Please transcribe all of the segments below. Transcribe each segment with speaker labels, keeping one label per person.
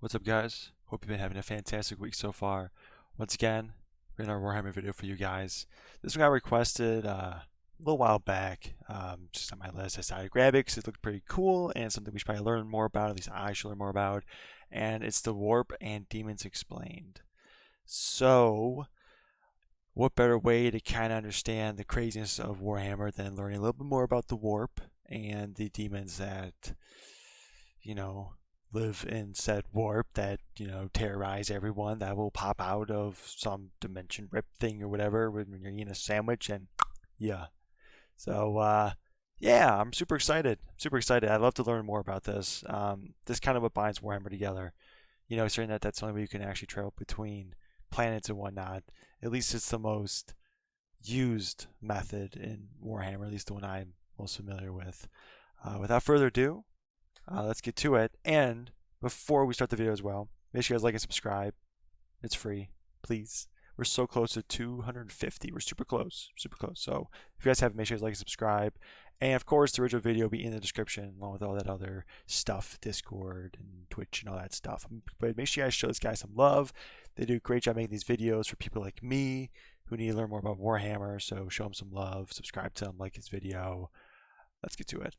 Speaker 1: What's up, guys? Hope you've been having a fantastic week so far. Once again, we're in our Warhammer video for you guys. This one got requested a little while back, just on my list. I decided to grab it because it looked pretty cool and something we should probably learn more about, at least I should learn more about. And it's the Warp and Demons Explained. So, what better way to kind of understand the craziness of Warhammer than learning a little bit more about the Warp and the demons that, live in said warp that, terrorize everyone, that will pop out of some dimension rip thing or whatever when you're eating a sandwich and yeah. So yeah, I'm super excited. Super excited. I'd love to learn more about this. This kind of what binds Warhammer together. Certain that that's the only way you can actually travel between planets and whatnot. At least it's the most used method in Warhammer, at least the one I'm most familiar with. Without further ado, let's get to it. And before we start the video as well, make sure you guys like and subscribe. It's free, please. We're so close to 250. We're super close, super close. So if you guys haven't, make sure you guys like and subscribe. And of course, the original video will be in the description along with all that other stuff, Discord and Twitch and all that stuff. But make sure you guys show this guy some love. They do a great job making these videos for people like me who need to learn more about Warhammer. So show them some love, subscribe to him, like his video. Let's get to it.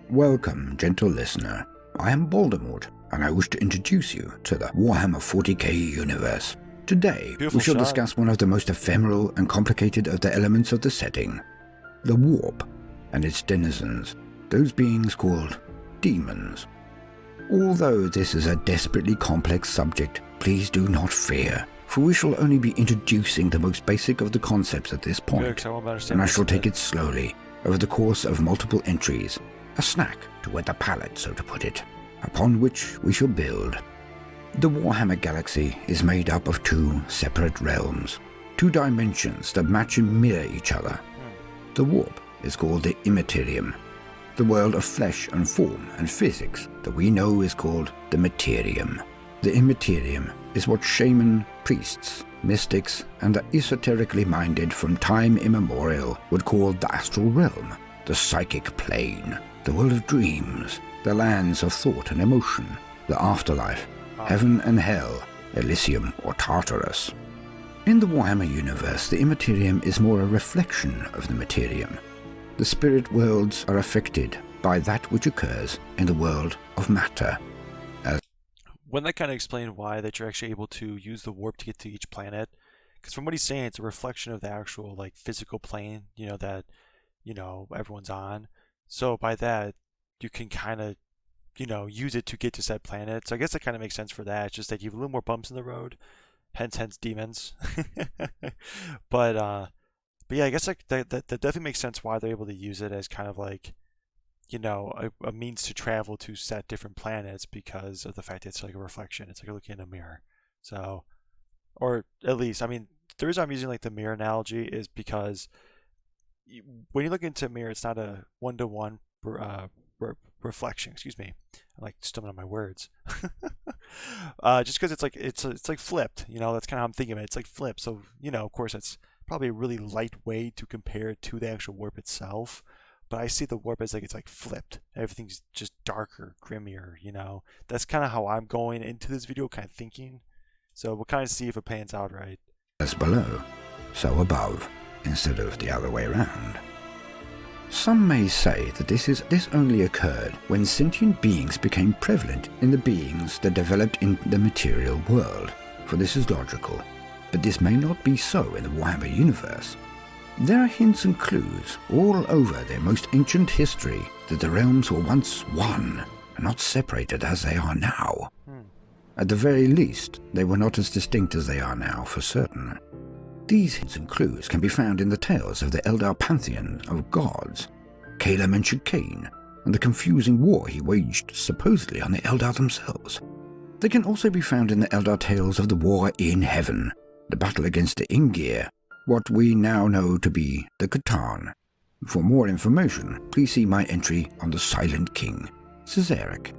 Speaker 2: Welcome, gentle listener. I am Voldemort, and I wish to introduce you to the Warhammer 40k universe. Today,
Speaker 1: Beautiful
Speaker 2: we shall
Speaker 1: shot.
Speaker 2: discuss one of the most ephemeral and complicated of the elements of the setting, the Warp, and its denizens, those beings called Daemons. Although this is a desperately complex subject, please do not fear, for we shall only be introducing the most basic of the concepts at this point, and I shall take it slowly, over the course of multiple entries, a snack to whet the palate, so to put it, upon which we shall build. The Warhammer Galaxy is made up of two separate realms, two dimensions that match and mirror each other. The Warp is called the Immaterium, the world of flesh and form and physics that we know is called the Materium. The Immaterium is what shaman, priests, mystics, and the esoterically minded from time immemorial would call the astral realm, the psychic plane, the world of dreams, the lands of thought and emotion, the afterlife, heaven and hell, Elysium or Tartarus. In the Warhammer universe, the Immaterium is more a reflection of the Materium. The spirit worlds are affected by that which occurs in the world of matter.
Speaker 1: Wouldn't that kind of explain why that you're actually able to use the warp to get to each planet? Because from what he's saying, it's a reflection of the actual physical plane, that everyone's on. So by that, you can kind of, use it to get to said planet. So I guess that kind of makes sense for that. It's just that you have a little more bumps in the road, hence demons. But yeah, I guess that definitely makes sense why they're able to use it as kind of a means to travel to set different planets because of the fact that it's like a reflection. It's like looking in a mirror. So, or at least, I mean, the reason I'm using the mirror analogy is because when you look into a mirror, it's not a one-to-one reflection. Excuse me, I'm stumbling on my words. Just because it's like flipped. That's kind of how I'm thinking of it. It's like flipped. So of course, it's probably a really light way to compare it to the actual warp itself. But I see the warp as it's flipped. Everything's just darker, grimmier. That's kind of how I'm going into this video, kind of thinking. So we'll kind of see if it pans out right.
Speaker 2: As below, so above, instead of the other way around. Some may say that this only occurred when sentient beings became prevalent in the beings that developed in the material world, for this is logical, but this may not be so in the Warhammer universe. There are hints and clues all over their most ancient history that the realms were once one, and not separated as they are now. At the very least, they were not as distinct as they are now, for certain. These hints and clues can be found in the tales of the Eldar pantheon of gods. Kayla mentioned Cain, and the confusing war he waged supposedly on the Eldar themselves. They can also be found in the Eldar tales of the war in heaven, the battle against the Ingir, what we now know to be the Catan. For more information, please see my entry on the Silent King, Caesaric.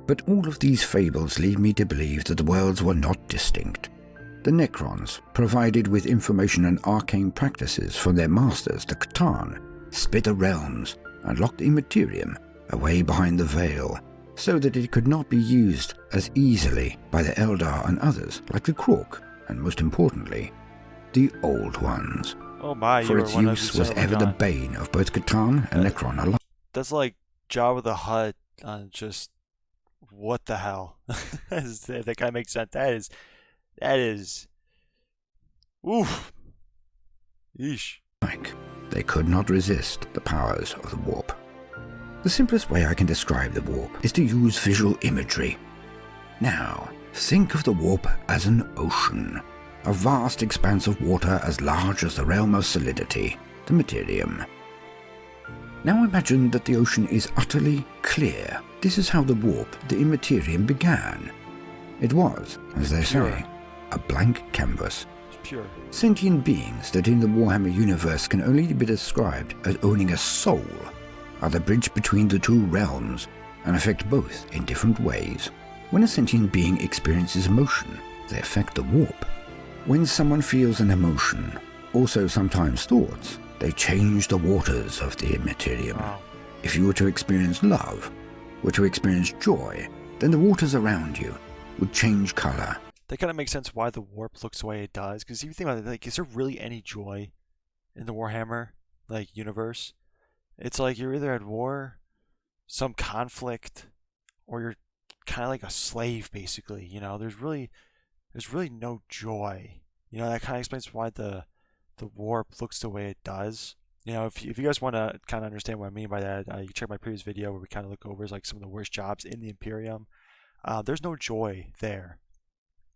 Speaker 2: But all of these fables lead me to believe that the worlds were not distinct. The Necrons, provided with information and arcane practices from their masters, the Catan, split the realms and locked Immaterium away behind the veil, so that it could not be used as easily by the Eldar and others, like the Krork, and most importantly, the Old Ones.
Speaker 1: Oh my,
Speaker 2: For its use was ever the bane of both Catan and Necron alike.
Speaker 1: That's like Jabba the Hutt on just what the hell. That kind of makes sense. That is, oof. Yeesh.
Speaker 2: They could not resist the powers of the warp. The simplest way I can describe the warp is to use visual imagery. Now, think of the warp as an ocean, a vast expanse of water as large as the realm of solidity, the Materium. Now imagine that the ocean is utterly clear. This is how the warp, the Immaterium, began. It was, as they say, a blank canvas.
Speaker 1: It's pure.
Speaker 2: Sentient beings that in the Warhammer universe can only be described as owning a soul are the bridge between the two realms and affect both in different ways. When a sentient being experiences emotion, they affect the warp. When someone feels an emotion, also sometimes thoughts, they change the waters of the Materium.
Speaker 1: Wow.
Speaker 2: If you were to experience love, were to experience joy, then the waters around you would change color.
Speaker 1: That kind of makes sense why the warp looks the way it does. Because if you think about it, like, is there really any joy in the Warhammer universe? It's like you're either at war, some conflict, or you're kind of like a slave, basically. You know, there's really no joy. You know, that kind of explains why the warp looks the way it does. You know, if you guys want to kind of understand what I mean by that, you can check my previous video where we kind of look over like some of the worst jobs in the Imperium. There's no joy there.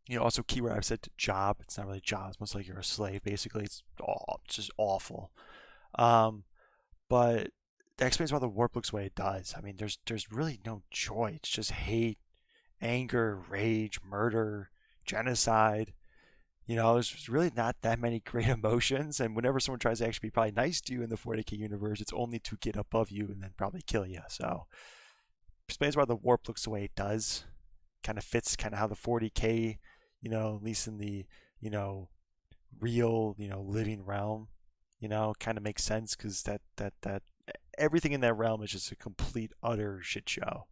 Speaker 1: You know, also keyword I've said job. It's not really a job. It's most like you're a slave, basically. It's just awful. But that explains why the warp looks the way it does. I mean, there's really no joy. It's just hate, anger, rage, murder, genocide. You know, there's really not that many great emotions. And whenever someone tries to actually be probably nice to you in the 40k universe, it's only to get above you and then probably kill you. So explains why the warp looks the way it does. Kind of fits kind of how the 40k, you know, at least in the, you know, real, you know, living realm, you know, kind of makes sense because that everything in that realm is just a complete utter shit show.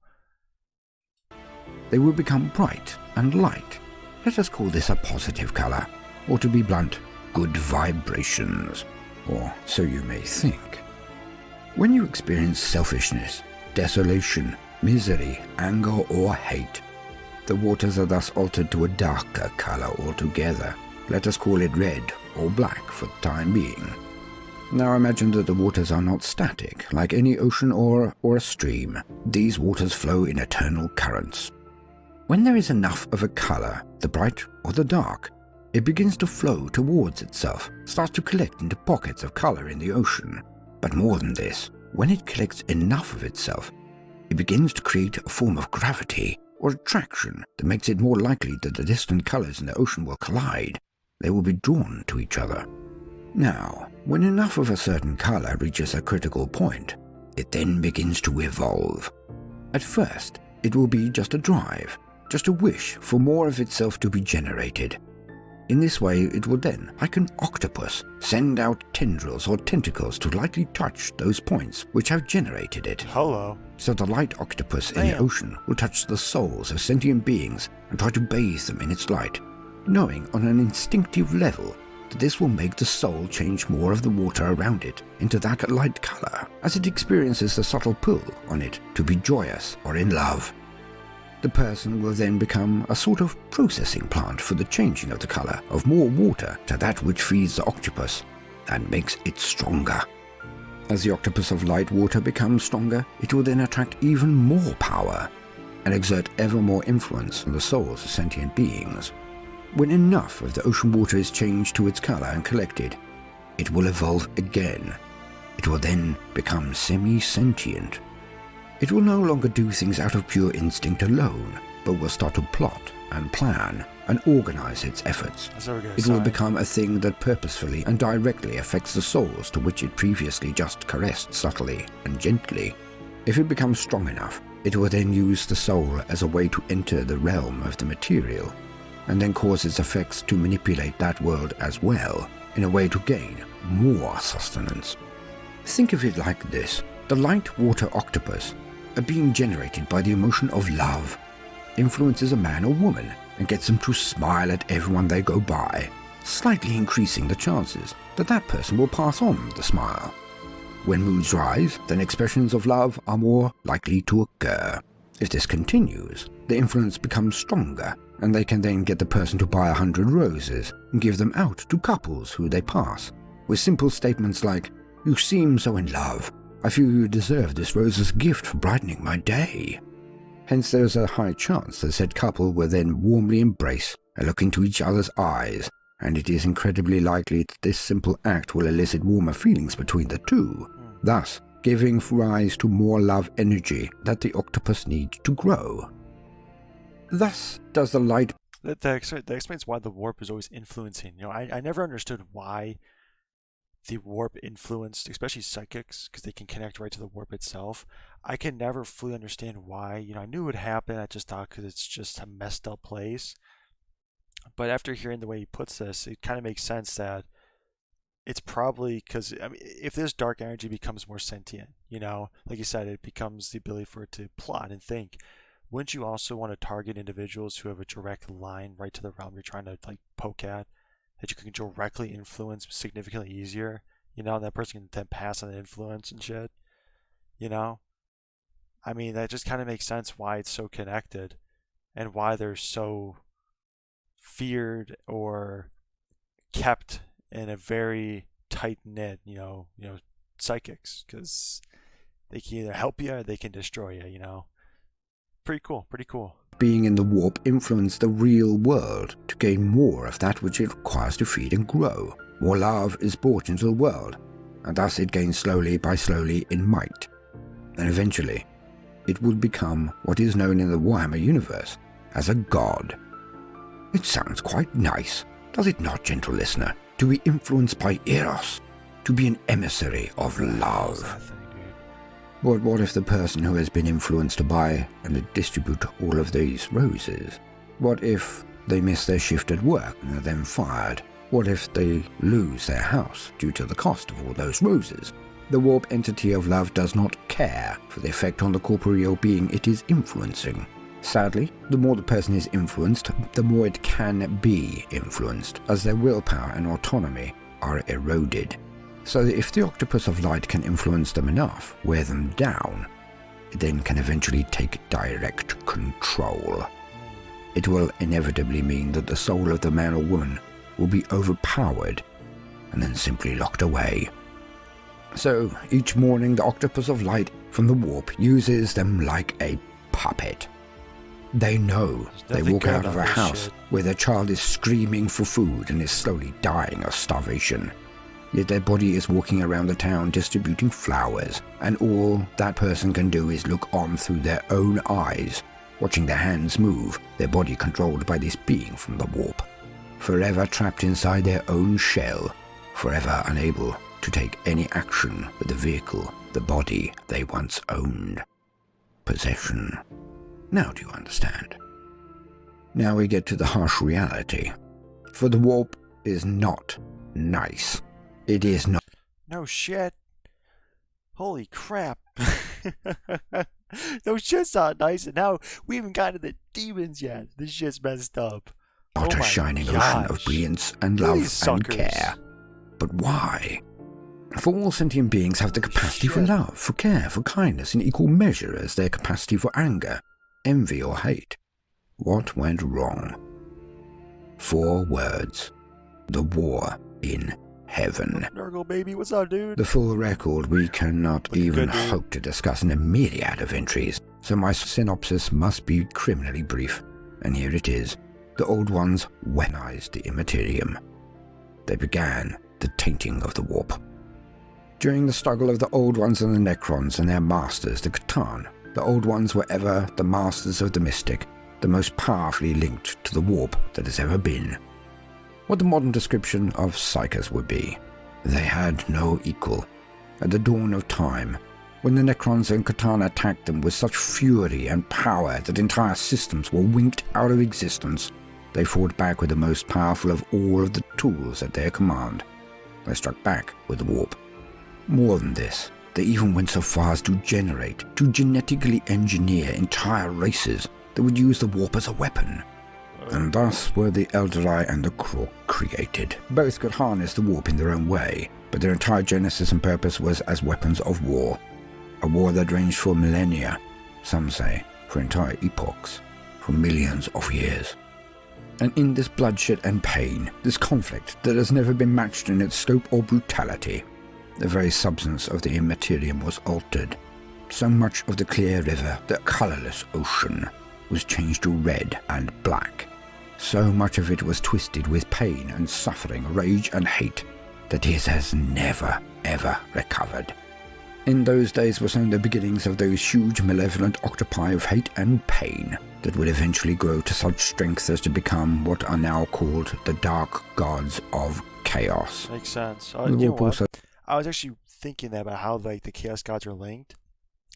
Speaker 2: They will become bright and light. Let us call this a positive color, or to be blunt, good vibrations, or so you may think. When you experience selfishness, desolation, misery, anger, or hate, the waters are thus altered to a darker color altogether. Let us call it red or black for the time being. Now imagine that the waters are not static, like any ocean or a stream. These waters flow in eternal currents. When there is enough of a color, the bright or the dark, it begins to flow towards itself, starts to collect into pockets of color in the ocean. But more than this, when it collects enough of itself, it begins to create a form of gravity or attraction that makes it more likely that the distant colors in the ocean will collide. They will be drawn to each other. Now, when enough of a certain color reaches a critical point, it then begins to evolve. At first, it will be just a drive, just a wish for more of itself to be generated. In this way, it will then, like an octopus, send out tendrils or tentacles to lightly touch those points which have generated it.
Speaker 1: Hello.
Speaker 2: So the light octopus in the ocean will touch the souls of sentient beings and try to bathe them in its light, knowing on an instinctive level that this will make the soul change more of the water around it into that light color, as it experiences the subtle pull on it to be joyous or in love. The person will then become a sort of processing plant for the changing of the color of more water to that which feeds the octopus and makes it stronger. As the octopus of light water becomes stronger, it will then attract even more power and exert ever more influence on the souls of sentient beings. When enough of the ocean water is changed to its color and collected, it will evolve again. It will then become semi-sentient. It will no longer do things out of pure instinct alone, but will start to plot and plan and organize its efforts. It will become a thing that purposefully and directly affects the souls to which it previously just caressed subtly and gently. If it becomes strong enough, it will then use the soul as a way to enter the realm of the material, and then cause its effects to manipulate that world as well, in a way to gain more sustenance. Think of it like this. The light water octopus, a being generated by the emotion of love, influences a man or woman and gets them to smile at everyone they go by, slightly increasing the chances that that person will pass on the smile. When moods rise, then expressions of love are more likely to occur. If this continues, the influence becomes stronger, and they can then get the person to buy 100 roses and give them out to couples who they pass, with simple statements like, "You seem so in love. I feel you deserve this rose as a gift for brightening my day." Hence there is a high chance that said couple will then warmly embrace and look into each other's eyes, and it is incredibly likely that this simple act will elicit warmer feelings between the two, thus giving rise to more love energy that the octopus needs to grow. Thus does the light...
Speaker 1: That explains why the warp is always influencing. I never understood why the warp influenced, especially psychics, because they can connect right to the warp itself. I can never fully understand why. I knew it would happen. I just thought because it's just a messed up place. But after hearing the way he puts this, it kind of makes sense that it's probably because, if this dark energy becomes more sentient, like you said, it becomes the ability for it to plot and think. Wouldn't you also want to target individuals who have a direct line right to the realm you're trying to poke at, that you can directly influence significantly easier? That person can then pass on the influence and shit. That just kind of makes sense why it's so connected, and why they're so feared or kept in a very tight knit, psychics, because they can either help you or they can destroy you. Pretty cool.
Speaker 2: Being in the warp influenced the real world to gain more of that which it requires to feed and grow. More love is brought into the world, and thus it gains slowly by slowly in might. And eventually, it will become what is known in the Warhammer universe as a god. It sounds quite nice, does it not, gentle listener, to be influenced by Eros, to be an emissary of love? But what if the person who has been influenced to buy and distribute all of these roses? What if they miss their shift at work and are then fired? What if they lose their house due to the cost of all those roses? The warp entity of love does not care for the effect on the corporeal being it is influencing. Sadly, the more the person is influenced, the more it can be influenced, as their willpower and autonomy are eroded. So that if the octopus of light can influence them enough, wear them down, it then can eventually take direct control. It will inevitably mean that the soul of the man or woman will be overpowered and then simply locked away. So each morning the octopus of light from the warp uses them like a puppet. They know they walk out of a house where their child is screaming for food and is slowly dying of starvation. Yet their body is walking around the town distributing flowers, and all that person can do is look on through their own eyes, watching their hands move, their body controlled by this being from the warp. Forever trapped inside their own shell, forever unable to take any action with the vehicle, the body they once owned. Possession. Now do you understand? Now we get to the harsh reality. For the warp is not nice. It is not.
Speaker 1: No shit. Holy crap. Those shit's not nice, and now we haven't gotten to the demons yet. This shit's messed up.
Speaker 2: Not a shining ocean of brilliance and love and care. But why? For all sentient beings have the capacity for love, for care, for kindness in equal measure as their capacity for anger, envy or hate. What went wrong? 4 words. The war in heaven.
Speaker 1: Nurgle baby, what's up, dude?
Speaker 2: The full record we cannot even hope to discuss in a myriad of entries, so my synopsis must be criminally brief, and here it is. The Old Ones weaponized the Immaterium. They began the tainting of the warp. During the struggle of the Old Ones and the Necrons and their masters, the Catan, the Old Ones were ever the masters of the mystic, the most powerfully linked to the warp that has ever been. What the modern description of psychers would be. They had no equal. At the dawn of time, when the Necrons and Catan attacked them with such fury and power that entire systems were winked out of existence, they fought back with the most powerful of all of the tools at their command. They struck back with the warp. More than this, they even went so far as to genetically engineer entire races that would use the warp as a weapon. And thus were the Eldari and the Krork created. Both could harness the warp in their own way, but their entire genesis and purpose was as weapons of war. A war that ranged for millennia, some say for entire epochs, for millions of years. And in this bloodshed and pain, this conflict that has never been matched in its scope or brutality, the very substance of the Immaterium was altered. So much of the clear river, the colourless ocean, was changed to red and black. So much of it was twisted with pain and suffering, rage and hate, that it has never, ever recovered. In those days were sown the beginnings of those huge malevolent octopi of hate and pain that would eventually grow to such strength as to become what are now called the Dark Gods of Chaos.
Speaker 1: Makes sense.
Speaker 2: The
Speaker 1: You know
Speaker 2: warp
Speaker 1: what?
Speaker 2: also
Speaker 1: I was actually thinking about how like the Chaos Gods are linked,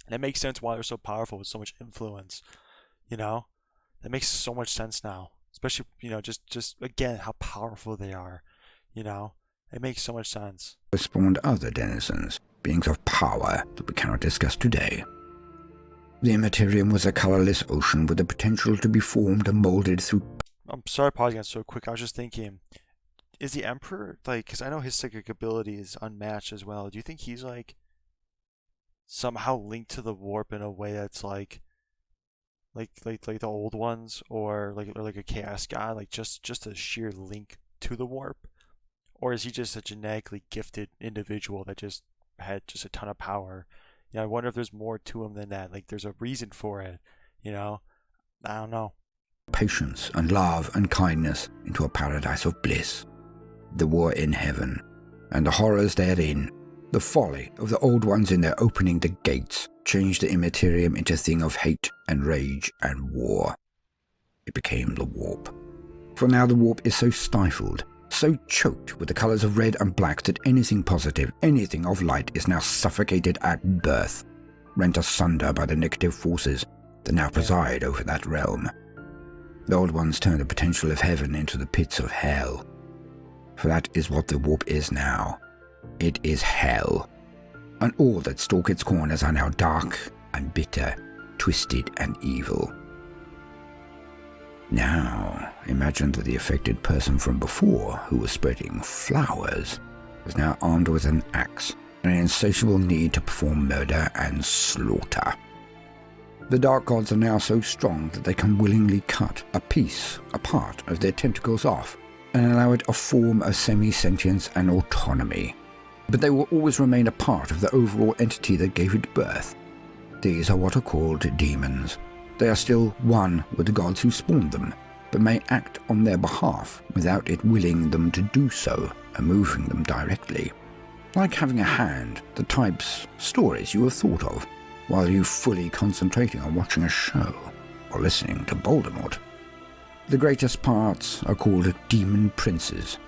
Speaker 1: and it makes sense why they're so powerful with so much influence. You know, that makes so much sense now. Especially, just again how powerful they are. You know, it makes so much sense.
Speaker 2: spawned other denizens, beings of power that we cannot discuss today. The Immaterium was a colourless ocean with the potential to be formed and moulded through.
Speaker 1: I'm sorry, pausing it so quick. I was just thinking, is the Emperor like? Because I know his psychic ability is unmatched as well. Do you think he's like somehow linked to the warp in a way that's like the old ones, or like a chaos god, like just a sheer link to the warp, or is he just a genetically gifted individual that just had just a ton of power? I wonder if there's more to him than that. Like there's a reason for it. You know, I don't know.
Speaker 2: Patience and love and kindness into a paradise of bliss. The war in heaven, and the horrors therein, the folly of the old ones in their opening the gates, changed the Immaterium into a thing of hate and rage and war. It became the warp. For now the warp is so stifled, so choked with the colours of red and black that anything positive, anything of light is now suffocated at birth, rent asunder by the negative forces that now preside over that realm. The old ones turn the potential of heaven into the pits of hell. For that is what the warp is now. It is hell. And all that stalk its corners are now dark and bitter, twisted and evil. Now, imagine that the affected person from before, who was spreading flowers, was now armed with an axe and an insatiable need to perform murder and slaughter. The Dark Gods are now so strong that they can willingly cut a part of their tentacles off, and allow it a form of semi-sentience and autonomy. But they will always remain a part of the overall entity that gave it birth. These are what are called demons. They are still one with the gods who spawned them, but may act on their behalf without it willing them to do so and moving them directly. Like having a hand that types stories you have thought of, while you fully concentrating on watching a show or listening to Voldemort. The greatest parts are called demon princes,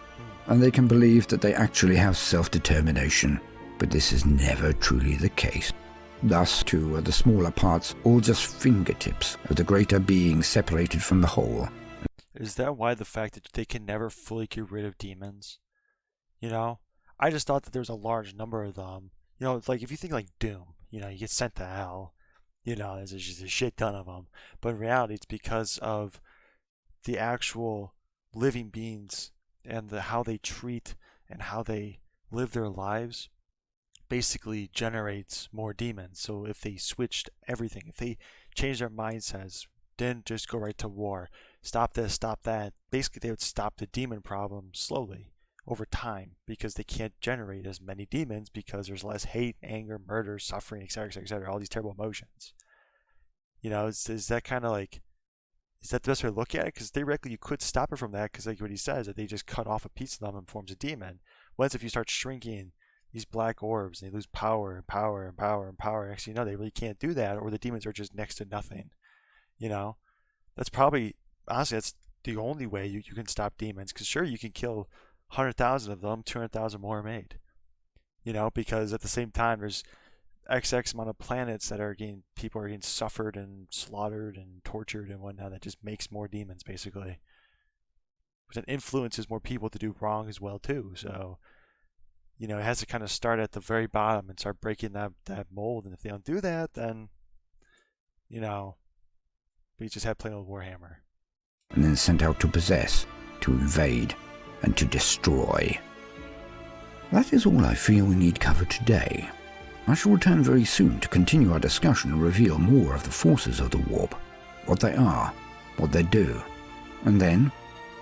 Speaker 2: and they can believe that they actually have self-determination, but this is never truly the case. Thus, too, are the smaller parts all just fingertips of the greater being separated from the whole.
Speaker 1: Is that why the fact that they can never fully get rid of demons? I just thought that there was a large number of them. It's like if you think like Doom, you get sent to hell. There's just a shit ton of them. But in reality, it's because of the actual living beings and how they treat and how they live their lives basically generates more demons. So if they switched everything, if they changed their mindsets, didn't just go right to war, stop this, stop that, basically they would stop the demon problem slowly over time, because they can't generate as many demons because there's less hate, anger, murder, suffering, etc., etc., all these terrible emotions. Is that kind of like, is that the best way to look at it? Because theoretically you could stop it from that, because like what he says, that they just cut off a piece of them and forms a demon. Once if you start shrinking these black orbs, they lose power and power and power and power. Actually, no, they really can't do that, or the demons are just next to nothing. That's probably, honestly, that's the only way you can stop demons. Because sure, you can kill 100,000 of them, 200,000 more are made. Because at the same time, there's XX amount of planets that people are getting suffered and slaughtered and tortured and whatnot. That just makes more demons, basically. which then influences more people to do wrong as well too. So it has to kind of start at the very bottom and start breaking that mold. And if they don't do that, then you know we just have plain old Warhammer.
Speaker 2: And then sent out to possess, to invade, and to destroy. That is all I feel we need covered today. I shall return very soon to continue our discussion and reveal more of the forces of the Warp, what they are, what they do, and then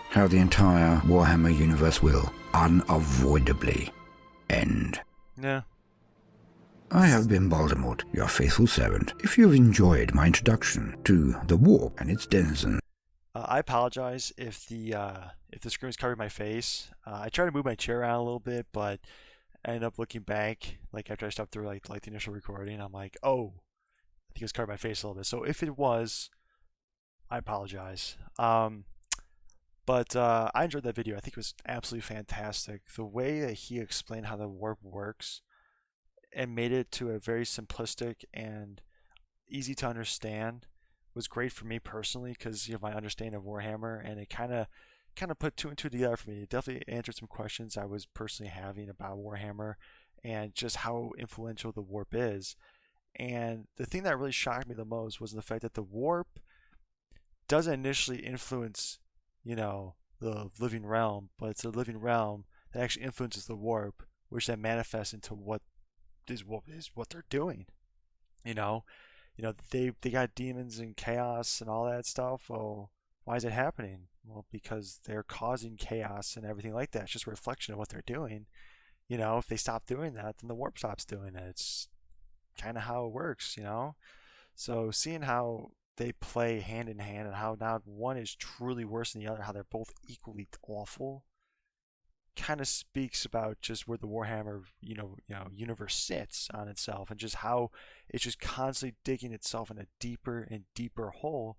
Speaker 2: how the entire Warhammer universe will unavoidably end.
Speaker 1: Yeah.
Speaker 2: I have been Voldemort, your faithful servant. If you have enjoyed my introduction to the Warp and its denizens,
Speaker 1: I apologize if the screen is covering my face. I tried to move my chair around a little bit, but I ended up looking back, like after I stopped through like the initial recording. I'm like, oh, I think it was covering my face a little bit. So if it was, I apologize. But I enjoyed that video. I think it was absolutely fantastic. The way that he explained how the warp works and made it to a very simplistic and easy to understand was great for me personally, because my understanding of Warhammer, and it kind of put two and two together for me. It definitely answered some questions I was personally having about Warhammer and just how influential the warp is. And the thing that really shocked me the most was the fact that the warp doesn't initially influence, the living realm, but it's the living realm that actually influences the warp, which then manifests into what they're doing. You know, they got demons and chaos and all that stuff. Well, why is it happening? Well, because they're causing chaos and everything like that. It's just a reflection of what they're doing. If they stop doing that, then the warp stops doing it. It's kind of how it works. So seeing how they play hand in hand and how now one is truly worse than the other, how they're both equally awful, kind of speaks about just where the Warhammer, universe sits on itself, and just how it's just constantly digging itself in a deeper and deeper hole.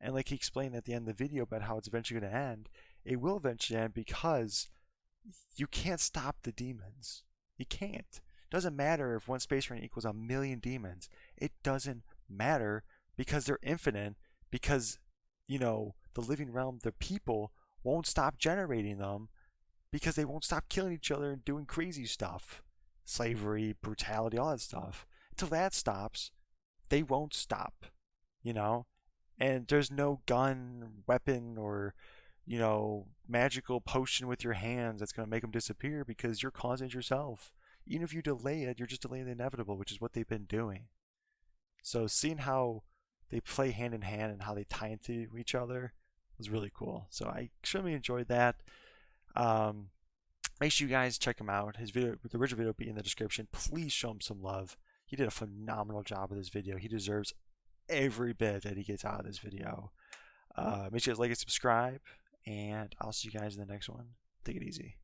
Speaker 1: And like he explained at the end of the video about how it's eventually going to end, it will eventually end because you can't stop the demons. You can't. Doesn't matter if one space marine equals 1,000,000 demons. It doesn't matter because they're infinite. Because the living realm, the people won't stop generating them because they won't stop killing each other and doing crazy stuff, slavery, brutality, all that stuff. Until that stops, they won't stop. You know, and there's no gun, weapon, or magical potion with your hands that's going to make them disappear, because you're causing it yourself. Even if you delay it, you're just delaying the inevitable, which is what they've been doing. So seeing how they play hand in hand and how they tie into each other was really cool. So I extremely enjoyed that. Make sure you guys check him out. His video, the original video, will be in the description. Please show him some love. He did a phenomenal job with this video. He deserves every bit that he gets out of this video. Make sure you guys like and subscribe, and I'll see you guys in the next one. Take it easy.